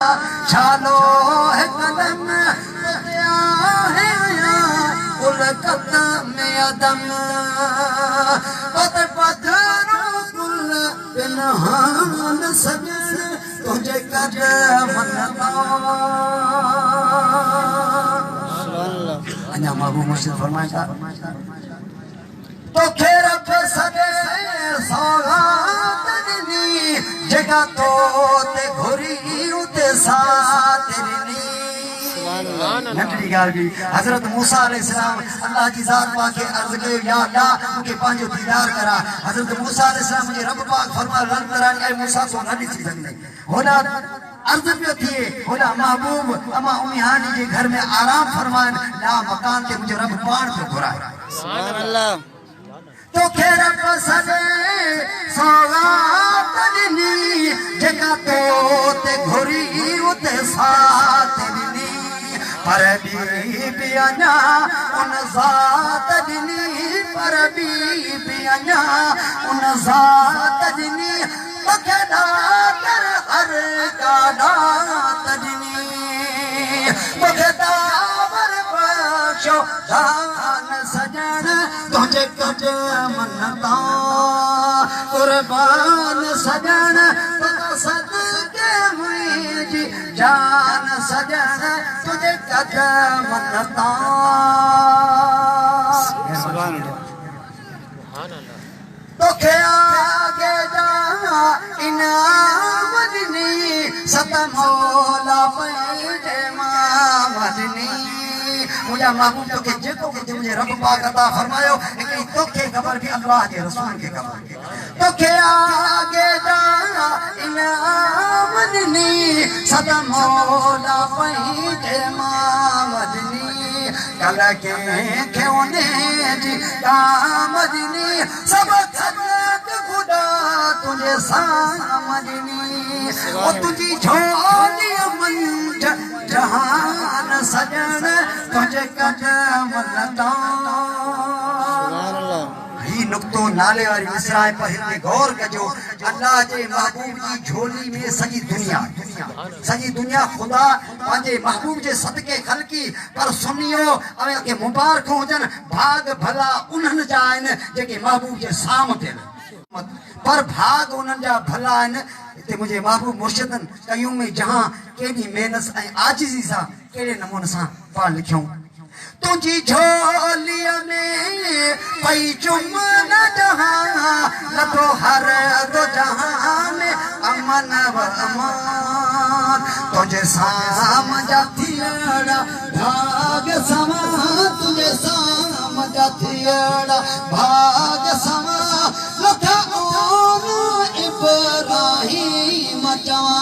छालो है कदम क्या है उल कदम अदम पद पधरो कुल पिनहान सजन तुझे कदम अन्या महबूब मुर्शिद फरमाया तो खेर पे सगे सौगात दिनी जगह तो ते घोरी उते साथ दिनी नटड़ी गाल भी हजरत मूसा अलैहिस्सलाम अल्लाह की जात पाक के अर्ज के या अल्लाह मुझे पांचो दीदार करा हजरत मूसा अलैहिस्सलाम मुझे रब पाक फरमा रन करानी ऐ मूसा तो न ॾिसी सघंदे होला अर्ज पियो थिए होला महबूब अमा उम्मी हानी जे घर में आराम फरमान ला मकान ते मुझे रब पाण पे घुराए सुभान अल्लाह तो खेर सगे सौगात दिनी जगह तो ते घोरी उते साथ दिनी पर भी अञा उन ज़ात दिनी पर भी अञा उन ज़ात दिनी मूंखे दातर हर का दात दिनी मूंखे दावर बख्शो दान सजण तुझे कदम नता कुर्बान सजण तुझे सदके मुझी जान सजण तुझे कदम नता तोखे आगे जा इनाम दिनी सत मौला पैजे मामदनी मुझा महबूब तोखे जेको के मुझे रब पाक अता फरमायो एकड़ी तोखे खबर भी अल्लाह के रसूल के खबर तोखे आगे जा इनाम दिनी सत मौला पैजे मामदनी कल के खेने जी कामदनी सब खदत खुदा तुझे सामदनी ओ तुझी झोली मंझ जहान सजन तुझे कदम लता ही नुक्तो नाले वाली मिसराए पर हिते गौर कजो अल्लाह जे महबूब की झोली में सजी दुनिया खुदा पांजे महबूब जे सदके खलकी पर सुनियो अवे के मुबारक हुजन भाग भला उन्हन जा आहिनि जेके महबूब जे साम थियन पर भाग उन्हन जा भला आहिनि ते मुझे महबूब मुर्शिदन कयूं में जहां केडी मेहनत ऐं आजिज़ी सां केड़े नमूने सां पढ़ लिखियो तुझी झोली में पई चुमन जहां लतो हर दो जहां में अमन व अमान तुझे साम जा थियड़ा भाग समा तुझे साम जा थियड़ा भाग समा लथा ओन इब्राहिम जवा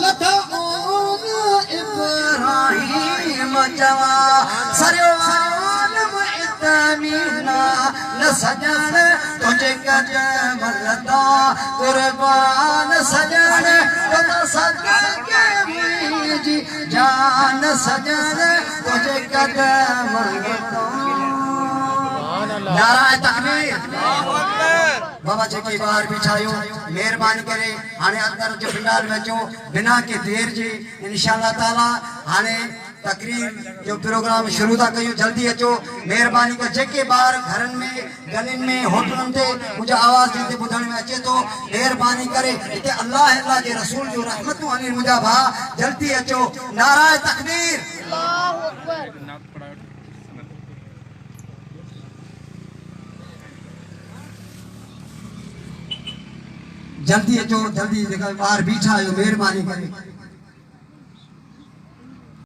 लथा ओन इब्राहिम जवा सरियो आलम इतमीना न सजन तुझे कदम लता कुर्बान सजन तुझे सदके मुझी जान सजन तुझे कदम लता नाराए तकबीर बाबा जेके बार बिछायो मेहरबानी करे हाने अंदर जो बिंडाल में जो बिना के देर जे इंशाअल्लाह ताला हाने तकरीर जो प्रोग्राम शुरू था कयो जल्दी अचो मेहरबानी कर जेके बार घरन में गलिन में होटलन ते मुझे आवाज देते बुधण में अचे तो मेहरबानी करे इते अल्लाह के रसूल जो रहमतु अनिल मुझा भा जल्दी अचो नाराए तकबीर अल्लाहु अकबर जल्दी अचो जल्दी जेका बार बीठा आयो मेहरबानी करे